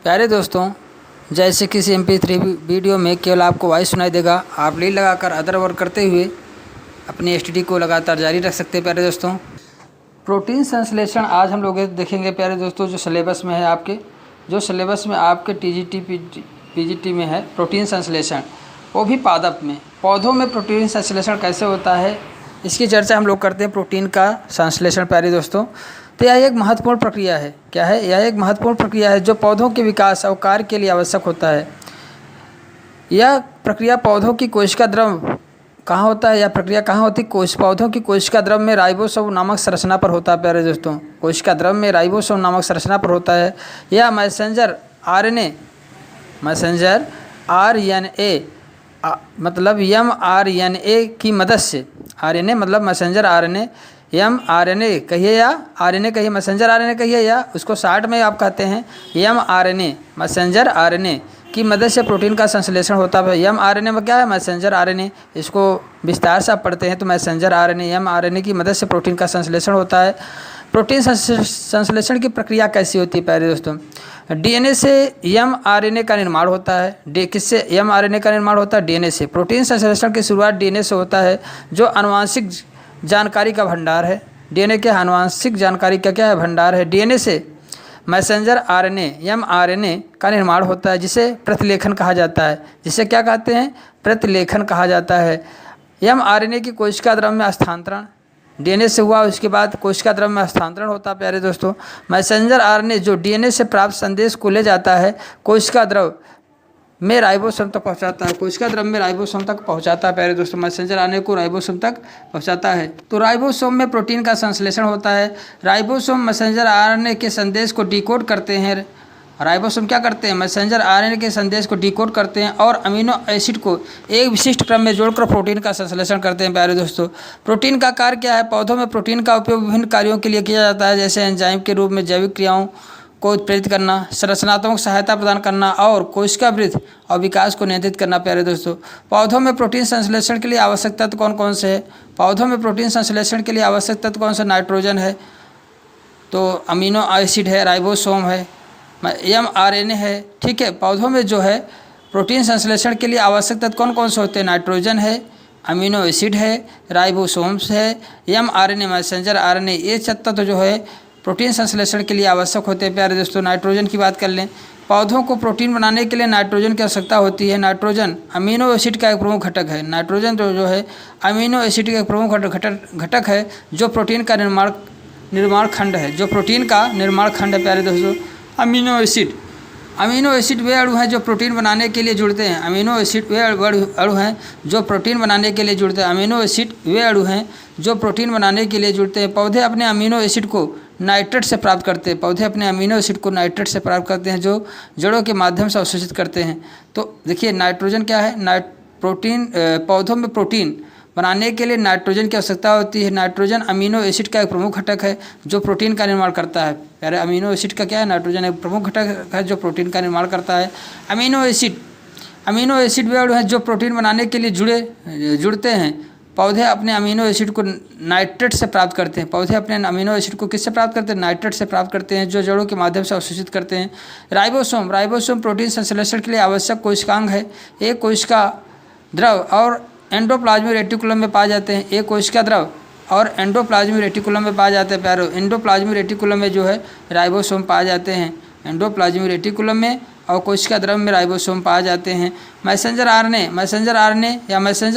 प्यारे दोस्तों, जैसे किसी MP3 वीडियो में केवल आपको वॉइस सुनाई देगा, आप लीड लगाकर अदर वर्क करते हुए अपनी STD को लगातार जारी रख सकते हैं। प्यारे दोस्तों, प्रोटीन संश्लेषण आज हम लोग देखेंगे। प्यारे दोस्तों, जो सिलेबस में है आपके TGT PGT में है प्रोटीन संश्लेषण, वो भी पादप में, पौधों में प्रोटीन संश्लेषण कैसे होता है, इसकी चर्चा हम लोग करते हैं। प्रोटीन का संश्लेषण प्यारे दोस्तों, तो यह एक महत्वपूर्ण प्रक्रिया है। क्या है? यह एक महत्वपूर्ण प्रक्रिया है जो पौधों के विकास और कार्य के लिए आवश्यक होता है। यह प्रक्रिया पौधों की कोशिका द्रव कहाँ होता है? यह प्रक्रिया कहाँ होती है? पौधों की कोशिका द्रव में राइबोसोम नामक संरचना पर होता है। प्यारे दोस्तों, कोशिका द्रव में राइबोसोम नामक संरचना पर होता है। यह मैसेंजर RNA मतलब mRNA की मदद से, RNA मतलब मैसेंजर RNA, mRNA कहिए या RNA कहिए, मैसेंजर RNA कहिए, या उसको शार्ट में आप कहते हैं mRNA, मैसेंजर RNA की मदद से प्रोटीन का संश्लेषण होता है। mRNA में क्या है? Messenger RNA। इसको विस्तार से आप पढ़ते हैं तो मैसेंजर RNA, mRNA की मदद से प्रोटीन का संश्लेषण होता है। प्रोटीन संश्लेषण की प्रक्रिया कैसी होती है? प्यारे दोस्तों, DNA से mRNA का निर्माण होता है। किससे mRNA का निर्माण होता है? DNA से। प्रोटीन संश्लेषण की शुरुआत DNA से होता है, जो आनुवंशिक जानकारी का भंडार है। DNA के आनुवंशिक जानकारी का क्या है? भंडार है। DNA से मैसेंजर RNA mRNA का निर्माण होता है, जिसे प्रतिलेखन कहा जाता है। जिसे क्या कहते हैं? प्रतिलेखन कहा जाता है। mRNA की कोशिका द्रव में हस्तांतरण DNA से हुआ, उसके बाद कोशिका द्रव में हस्तांतरण होता है। प्यारे दोस्तों, मैसेंजर RNA जो DNA से प्राप्त संदेश को ले जाता है, कोशिका द्रव में राइबोसोम तक पहुंचाता है। कोशिका द्रव में राइबोसोम तक पहुंचाता है। प्यारे दोस्तों, मैसेंजर RNA को राइबोसोम तक पहुंचाता है। तो राइबोसोम में प्रोटीन का संश्लेषण होता है। राइबोसोम मैसेंजर RNA के संदेश को डिकोड करते हैं। राइबोसोम क्या करते हैं? मैसेंजर RNA के संदेश को डिकोड करते हैं और अमीनो एसिड को एक विशिष्ट क्रम में जोड़कर प्रोटीन का संश्लेषण करते हैं। प्यारे दोस्तों, प्रोटीन का कार्य क्या है? पौधों में प्रोटीन का उपयोग विभिन्न कार्यों के लिए किया जाता है, जैसे एंजाइम के रूप में जैविक क्रियाओं को उत्प्रेरित करना, संरचनात्मक सहायता प्रदान करना और कोशिका वृद्धि और विकास को नियंत्रित करना। प्यारे दोस्तों, पौधों में प्रोटीन संश्लेषण के लिए आवश्यक तत्व कौन कौन से हैं? पौधों में प्रोटीन संश्लेषण के लिए आवश्यक तत्व कौन से? नाइट्रोजन है, तो अमीनो एसिड है, राइबोसोम है, mRNA है। ठीक है, पौधों में जो है प्रोटीन संश्लेषण के लिए आवश्यक तत्व कौन कौन से होते हैं? नाइट्रोजन है, अमीनो एसिड है, राइबोसोम्स है, mRNA मैसेंजर RNA, ये तत्व जो है प्रोटीन संश्लेषण के लिए आवश्यक होते हैं। प्यारे दोस्तों, नाइट्रोजन की बात कर लें। पौधों को प्रोटीन बनाने के लिए नाइट्रोजन की आवश्यकता होती है। नाइट्रोजन अमीनो एसिड का एक प्रमुख घटक है। नाइट्रोजन जो है अमीनो एसिड का एक प्रमुख घटक है, जो प्रोटीन का निर्माण खंड है, जो प्रोटीन का निर्माण खंड है। प्यारे दोस्तों, अमीनो एसिड वे अणु हैं जो प्रोटीन बनाने के लिए जुड़ते हैं। अमीनो एसिड वे अणु हैं जो प्रोटीन बनाने के लिए जुड़ते हैं। अमीनो एसिड वे अणु हैं जो प्रोटीन बनाने के लिए जुड़ते हैं। पौधे अपने अमीनो एसिड को नाइट्रेट से प्राप्त करते हैं। पौधे अपने अमीनो एसिड को नाइट्रेट से प्राप्त करते हैं, जो जड़ों के माध्यम से अवशोषित करते हैं। तो देखिए, नाइट्रोजन क्या है? पौधों में प्रोटीन बनाने के लिए नाइट्रोजन की आवश्यकता होती है। नाइट्रोजन अमीनो एसिड का एक प्रमुख घटक है जो प्रोटीन का निर्माण करता है। यार, अमीनो एसिड का क्या है? नाइट्रोजन एक प्रमुख घटक है जो प्रोटीन का निर्माण करता है। अमीनो एसिड वे अणु हैं जो प्रोटीन बनाने के लिए जुड़ते हैं। पौधे अपने अमीनो एसिड को नाइट्रेट से प्राप्त करते हैं। पौधे अपने अमीनो एसिड को किससे प्राप्त करते हैं? नाइट्रेट से प्राप्त करते हैं, जो जड़ों के माध्यम से अवशोषित करते हैं। राइबोसोम प्रोटीन संश्लेषण के लिए आवश्यक कोशिकांग है। एक कोशिका द्रव और एंडोप्लाज्मिक रेटिकुलम में पाए जाते हैं। एक कोशिका द्रव और एंडोप्लाज्मिक रेटिकुलम में पाए जाते हैं। प्यारे, एंडोप्लाज्मिक रेटिकुलम में जो है राइबोसोम पाए जाते हैं। एंडोप्लाज्मिक रेटिकुलम में और कोशिका द्रव में राइबोसोम पाए जाते हैं। मैसेंजर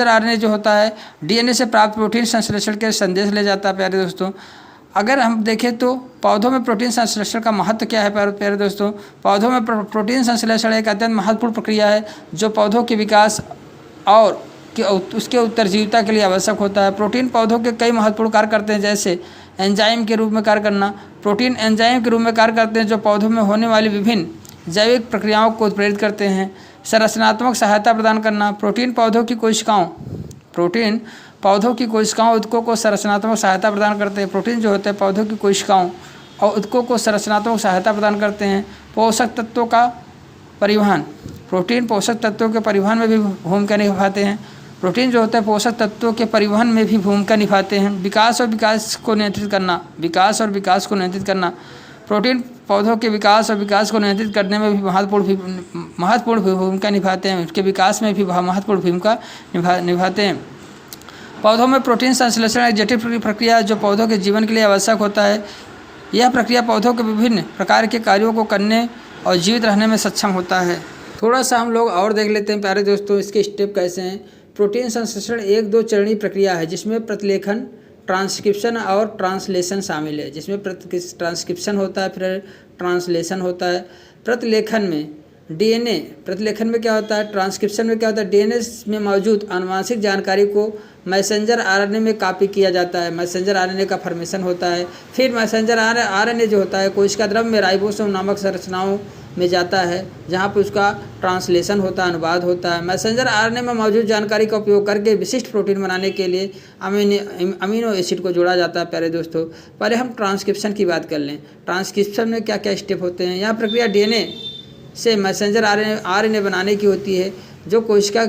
RNA जो होता है DNA से प्राप्त प्रोटीन संश्लेषण के संदेश ले जाता है। प्यारे दोस्तों, अगर हम देखें तो पौधों में प्रोटीन संश्लेषण का महत्व क्या है? प्यारे दोस्तों, पौधों में प्रोटीन संश्लेषण एक अत्यंत महत्वपूर्ण प्रक्रिया है जो पौधों के विकास और उसके उत्तरजीविता के लिए आवश्यक होता है। प्रोटीन पौधों के कई महत्वपूर्ण कार्य करते हैं, जैसे एंजाइम के रूप में कार्य करना। प्रोटीन एंजाइम के रूप में कार्य करते हैं जो पौधों में होने वाली विभिन्न जैविक प्रक्रियाओं को उत्प्रेरित करते हैं। संरचनात्मक सहायता प्रदान करना। प्रोटीन पौधों की कोशिकाओं ऊतकों को संरचनात्मक सहायता प्रदान करते हैं। प्रोटीन जो होते हैं पौधों की कोशिकाओं और ऊतकों को संरचनात्मक सहायता प्रदान करते हैं। पोषक तत्वों का परिवहन। प्रोटीन पोषक तत्वों के परिवहन में भी भूमिका निभाते हैं। प्रोटीन जो होता है पोषक तत्वों के परिवहन में भी भूमिका निभाते हैं। विकास और विकास को नियंत्रित करना। प्रोटीन पौधों के विकास और विकास को नियंत्रित करने में भी महत्वपूर्ण भूमिका निभाते हैं, उसके विकास में भी महत्वपूर्ण भूमिका निभाते हैं। पौधों में प्रोटीन संश्लेषण एक जटिल प्रक्रिया है जो पौधों के जीवन के लिए आवश्यक होता है। यह प्रक्रिया पौधों के विभिन्न प्रकार के कार्यों को करने और जीवित रहने में सक्षम होता है। थोड़ा सा हम लोग और देख लेते हैं प्यारे दोस्तों, इसके स्टेप कैसे हैं। प्रोटीन संश्लेषण एक 2 चरणीय प्रक्रिया है जिसमें प्रतिलेखन, ट्रांसक्रिप्शन और ट्रांसलेशन शामिल है। जिसमें ट्रांसक्रिप्शन होता है, फिर ट्रांसलेशन होता है। प्रतिलेखन में डीएनए, प्रतिलेखन में क्या होता है, ट्रांसक्रिप्शन में क्या होता है, डीएनए में मौजूद आनुवांशिक जानकारी को मैसेंजर आरएनए में कॉपी किया जाता है, मैसेंजर आरएनए का फॉर्मेशन होता है। फिर मैसेंजर आरएनए जो होता है कोशिका द्रव में राइबोसोम नामक संरचनाओं में जाता है जहाँ पर उसका ट्रांसलेशन होता है, अनुवाद होता है। मैसेंजर आरएनए में मौजूद जानकारी का उपयोग करके विशिष्ट प्रोटीन बनाने के लिए अमीनो एसिड को जोड़ा जाता है। प्यारे दोस्तों, पहले हम ट्रांसक्रिप्शन की बात कर लें। ट्रांसक्रिप्शन में क्या क्या स्टेप होते हैं। यह प्रक्रिया डीएनए से मैसेंजर आरएनए बनाने की होती है जो कोशिका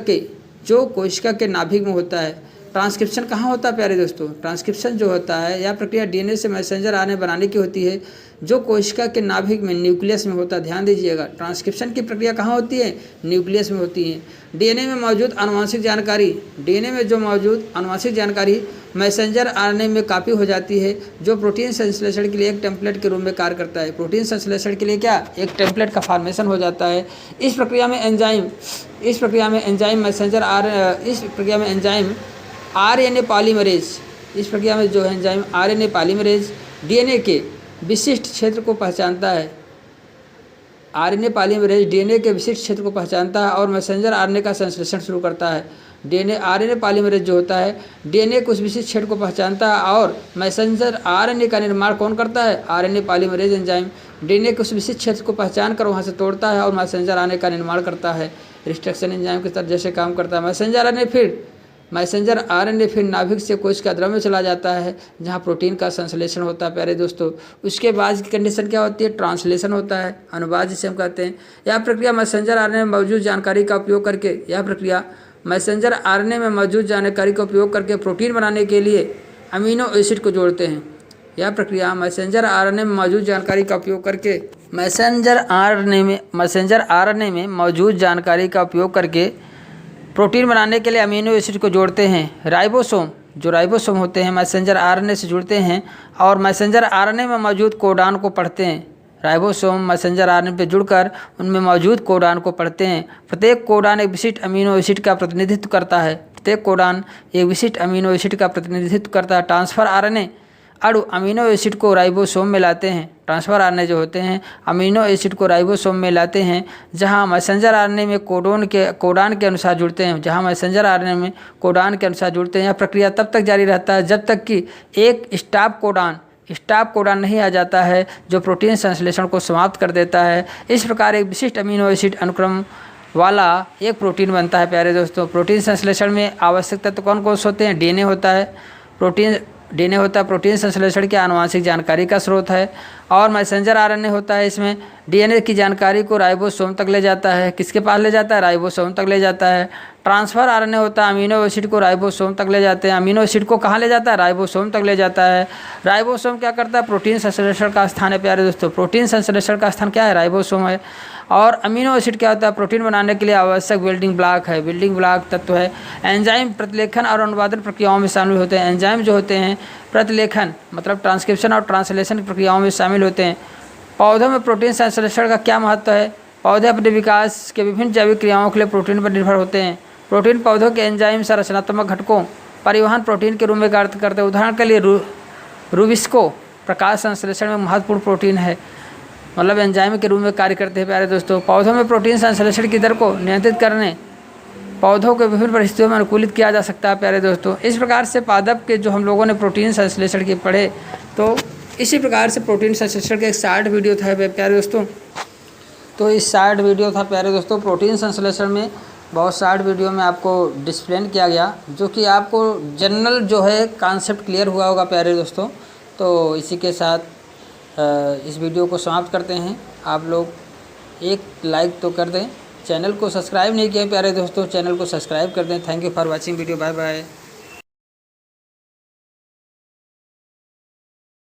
के नाभिक में होता है। ट्रांसक्रिप्शन कहाँ होता है प्यारे दोस्तों, ट्रांसक्रिप्शन जो होता है यह प्रक्रिया डीएनए से मैसेंजर आरएनए बनाने की होती है जो कोशिका के नाभिक में, न्यूक्लियस में होता है। ध्यान दीजिएगा, ट्रांसक्रिप्शन की प्रक्रिया कहाँ होती है, न्यूक्लियस में होती है। डीएनए में मौजूद आनुवांशिक जानकारी मैसेंजर आरएनए में कॉपी हो जाती है जो प्रोटीन संश्लेषण के लिए एक टेम्पलेट के रूप में कार्य करता है। प्रोटीन संश्लेषण के लिए क्या, एक टेम्पलेट का फॉर्मेशन हो जाता है। इस प्रक्रिया में एंजाइम आरएनए पॉलीमरेज, इस प्रक्रिया में जो है एंजाइम आरएनए पॉलीमरेज डीएनए के विशिष्ट क्षेत्र को पहचानता है। आरएनए पॉलीमरेज डीएनए के विशिष्ट क्षेत्र को पहचानता है और मैसेंजर आरएनए का संश्लेषण शुरू करता है। आरएनए पॉलीमरेज जो होता है डीएनए के उस विशिष्ट क्षेत्र को पहचानता है और मैसेंजर आरएनए का निर्माण कौन करता है, आरएनए पॉलीमरेज एंजाइम डीएनए के उस विशिष्ट क्षेत्र को पहचान कर वहाँ से तोड़ता है और मैसेंजर आरएनए का निर्माण करता है। रिस्ट्रक्शन एंजाइम की तरह जैसे काम करता है। मैसेंजर आरएनए फिर नाभिक से कोशिका द्रव में चला जाता है जहाँ प्रोटीन का संश्लेषण होता है। प्यारे दोस्तों, उसके बाद की कंडीशन क्या होती है, ट्रांसलेशन होता है, अनुवाद जिसे हम कहते हैं। यह प्रक्रिया मैसेंजर आरएनए में मौजूद जानकारी का उपयोग करके प्रोटीन बनाने के लिए अमीनो एसिड को जोड़ते हैं। यह प्रक्रिया मैसेंजर आरएनए में मौजूद जानकारी का उपयोग करके प्रोटीन बनाने के लिए अमीनो एसिड को जोड़ते हैं। राइबोसोम होते हैं मैसेंजर आरएनए से जुड़ते हैं और मैसेंजर आरएनए में मौजूद कोडान को पढ़ते हैं। राइबोसोम मैसेंजर आरएनए पे जुड़कर उनमें मौजूद कोडान को पढ़ते हैं। प्रत्येक कोडान एक विशिष्ट अमीनो एसिड का प्रतिनिधित्व करता है। ट्रांसफर आरएनए अणु अमीनो एसिड को राइबोसोम में लाते हैं। ट्रांसफर आरएनए जो होते हैं अमीनो एसिड को राइबोसोम में लाते हैं जहां मैसेंजर आरएनए में कोडान के अनुसार जुड़ते हैं। यह प्रक्रिया तब तक जारी रहता है जब तक कि एक स्टॉप कोडान नहीं आ जाता है जो प्रोटीन संश्लेषण को समाप्त कर देता है। इस प्रकार एक विशिष्ट अमीनो एसिड अनुक्रम वाला एक प्रोटीन बनता है। प्यारे दोस्तों, प्रोटीन संश्लेषण में आवश्यक तत्व कौन कौन से होते हैं, डीएनए होता है। प्रोटीन संश्लेषण की आनुवांशिक जानकारी का स्रोत है और मैसेंजर आरएनए होता है। इसमें डीएनए की जानकारी को राइबोसोम तक ले जाता है। किसके पास ले जाता है, राइबोसोम तक ले जाता है। ट्रांसफर आरएनए होता है अमीनो एसिड को राइबोसोम तक ले जाते हैं। अमीनो एसिड को कहाँ ले जाता है, राइबोसोम तक ले जाता है। राइबोसोम क्या करता है, प्रोटीन संश्लेषण का स्थान है। प्यारे दोस्तों, प्रोटीन संश्लेषण का स्थान क्या है, राइबोसोम है। और अमीनो एसिड क्या होता है, प्रोटीन बनाने के लिए आवश्यक बिल्डिंग ब्लॉक तत्व है। एंजाइम प्रतिलेखन और अनुवादन प्रक्रियाओं में शामिल होते हैं। एंजाइम जो होते हैं प्रतिलेखन मतलब ट्रांसक्रिप्शन और ट्रांसलेशन प्रक्रियाओं में शामिल होते हैं। पौधों में प्रोटीन संश्लेषण का क्या महत्व है, पौधे अपने विकास के विभिन्न जैविक क्रियाओं के लिए प्रोटीन पर निर्भर होते हैं। प्रोटीन पौधों के एंजाइम संरचनात्मक घटकों परिवहन प्रोटीन के रूप में कार्य करते हैं। उदाहरण के लिए रूबिस्को प्रकाश संश्लेषण में महत्वपूर्ण प्रोटीन है, मतलब एंजाइम के रूप में कार्य करते हैं। प्यारे दोस्तों, पौधों में प्रोटीन संश्लेषण की दर को नियंत्रित करने पौधों को विभिन्न परिस्थितियों में अनुकूलित किया जा सकता है। प्यारे दोस्तों, इस प्रकार से पादप के जो हम लोगों ने प्रोटीन संश्लेषण की पढ़े, तो इसी प्रकार से प्रोटीन संश्लेषण का एक शार्ट वीडियो था प्यारे दोस्तों। तो इस शार्ट वीडियो था प्यारे दोस्तों, प्रोटीन संश्लेषण में बहुत शार्ट वीडियो में आपको डिस्प्लेन किया गया, जो कि आपको जनरल जो है कॉन्सेप्ट क्लियर हुआ होगा प्यारे दोस्तों। तो इसी के साथ इस वीडियो को समाप्त करते हैं। आप लोग एक लाइक तो कर दें, चैनल को सब्सक्राइब नहीं किया प्यारे दोस्तों, चैनल को सब्सक्राइब कर दें। Thank you for watching video, bye bye.